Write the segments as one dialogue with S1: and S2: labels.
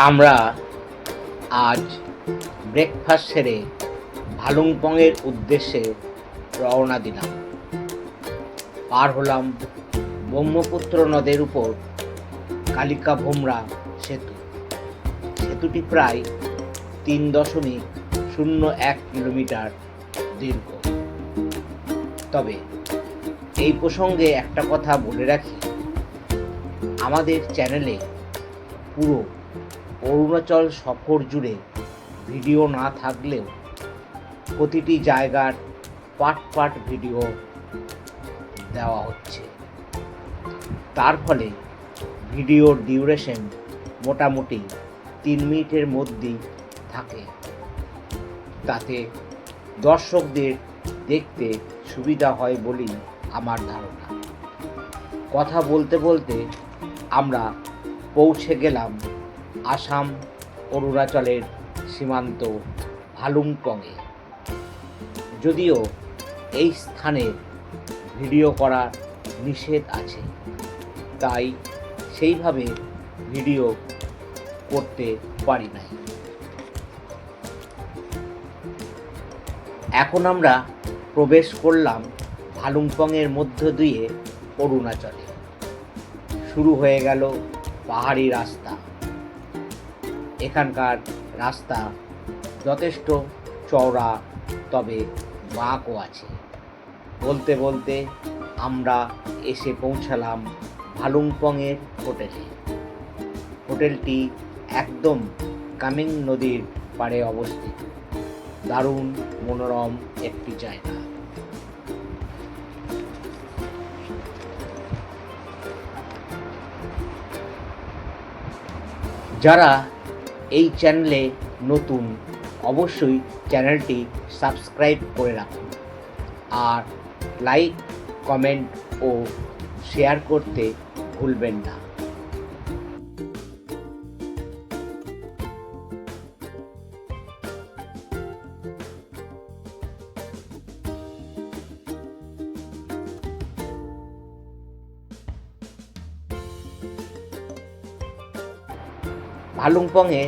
S1: আমরা আজ ব্রেকফাস্ট সেরে ভালুংপংয়ের উদ্দেশ্যে রওনা দিলাম। পার হলাম ব্রহ্মপুত্র নদের উপর কালিকা ভোমরা সেতু। সেতুটি প্রায় 3.01 কিলোমিটার দীর্ঘ। তবে এই প্রসঙ্গে একটা কথা বলে রাখি, আমাদের চ্যানেলে পুরো অরুণাচল সফর জুড়ে ভিডিও না থাকলেও প্রতিটি জায়গার পার্ট ভিডিও দেওয়া হচ্ছে। তার ফলে ভিডিওর ডিউরেশন মোটামুটি 3 মিনিটের মধ্যেই থাকে। তাতে দর্শকদের দেখতে সুবিধা হয় বলেই আমার ধারণা। কথা বলতে বলতে আমরা পৌঁছে গেলাম আসাম অরুণাচলের সীমান্ত ভালুংপংয়ে। যদিও এই স্থানে ভিডিও করা নিষেধ আছে, তাই সেইভাবে ভিডিও করতে পারি নাই। এখন আমরা প্রবেশ করলাম ভালুংপংয়ের মধ্য দিয়ে অরুণাচলে। শুরু হয়ে গেল পাহাড়ি রাস্তা। এখানকার রাস্তা যথেষ্ট চওড়া, তবে বাঁকও আছে। বলতে বলতে আমরা এসে পৌঁছালাম ভালুংপংয়ের হোটেলে। হোটেলটি একদম কামেং নদীর পাড়ে অবস্থিত। দারুণ মনোরম একটি জায়গা। যারা এই চ্যানেলে নতুন, অবশ্যই চ্যানেলটি সাবস্ক্রাইব করে রাখুন, আর লাইক, কমেন্ট ও শেয়ার করতে ভুলবেন না। ভালুংপংয়ে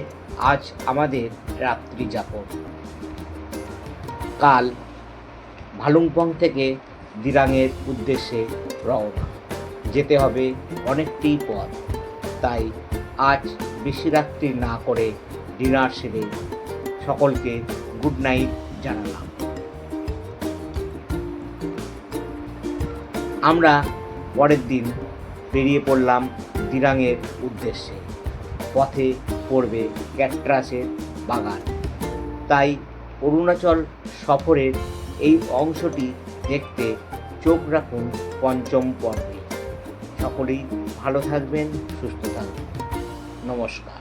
S1: আজ আমাদের রাত্রি যাপন। কাল ভালুংপং থেকে দিরাংয়ের উদ্দেশ্যে রওনা। যেতে হবে অনেকটি পথ, তাই আজ বেশি রাত্রি না করে ডিনার সেরে সকলকে গুড নাইট জানালাম। আমরা পরের দিন বেরিয়ে পড়লাম দিরাংয়ের উদ্দেশ্যে। পথে পড়বে ক্যাটরাসের বাগান। তাই অরুণাচল সফরের এই অংশটি দেখতে চোখ রাখুন পঞ্চম পর্বে। সকলেই ভালো থাকবেন, সুস্থ থাকবেন। নমস্কার।